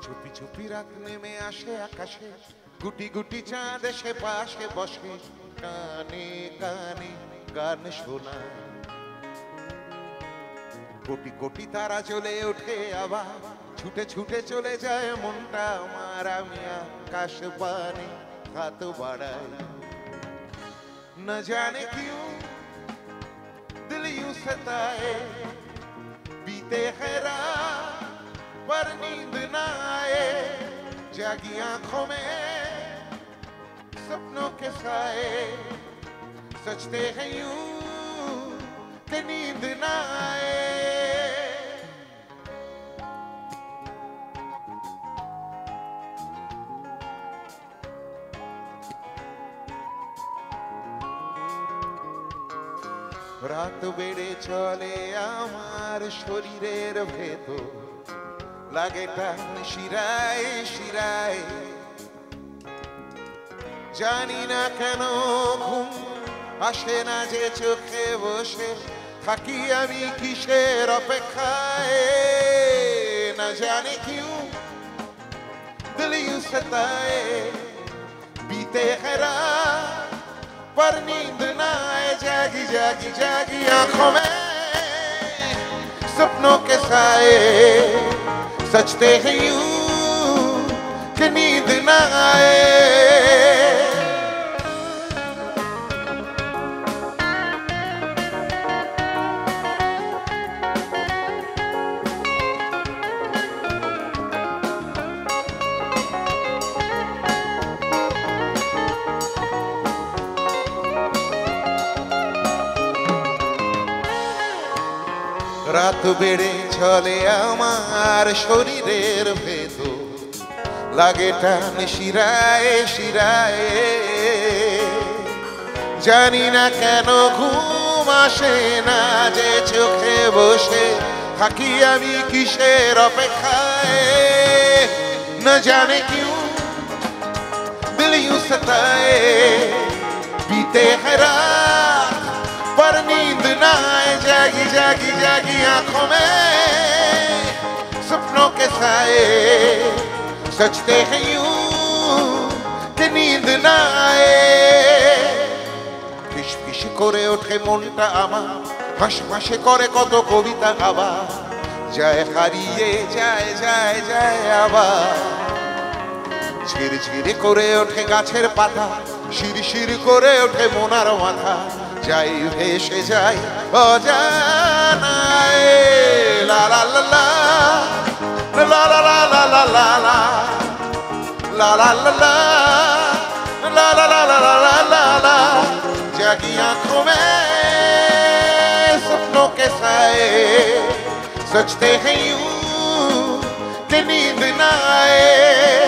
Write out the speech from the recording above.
চুপি চুপি রাত নেমে আসে আকাশে, গুটি গুটি চাঁদ এসে পাশে বসে, কানে কানে গান শোনায়। কোটি কোটি তারা চলে ওঠে আবার, ছুটে ছুটে চলে যায় মনটা আমার। আমি আকাশ পানে হাত বাড়াই, न जाने क्यों दिल यूं सताए, बीते हैं रात पर नींद ना आए, जागी आंखों में सपनों के साए, सजते हैं यूं कि नींद ना आए। রাত বেড়ে চলে আমার শরীরের ভেতর, লাগে টান শিরায় শিরায়। জানি না কেন ঘুম আসে না যে চোখে, বসে থাকি আমি কিসের অপেক্ষায়। না জানি क्यों दिल यूं सताए, बीते हैं रात पर नींद ना आए, जागी जागी जागी आंखों में सपनों के साए, सजते हैं यूं कि नींद ना आए। রাত বেড়ে চলে আমার শরীরের ভেতর, লাগে টান শিরায় শিরায়। জানি না কেন ঘুম আসে না যে চোখে, বসে থাকি আমি কিসের অপেক্ষায়। न जाने क्यों दिल यूं सताए, बीते हैं रात पर नींद ना आए, जागी जागी जागी आंखों में सपनों के साए, सजते हैं यूं कि नींद ना आए। फिस फिस करे ओठे मनटा आमार, हास हासे करे कत कविता आबार, যায় হারিয়ে যায় যায় যায় আবার। ঝির ঝির করে ওঠে গাছের পাতা, শির শির করে ওঠে মোনার মাথা, যাই ভেসে যাই অজানায়। লা লা লা লা লা লা লা লা লা লা লা লা লা লা লা ला ला ला ला ला ला ला जागी आंखों में सपनों के साए सजते हैं यूं कि नींद ना आए।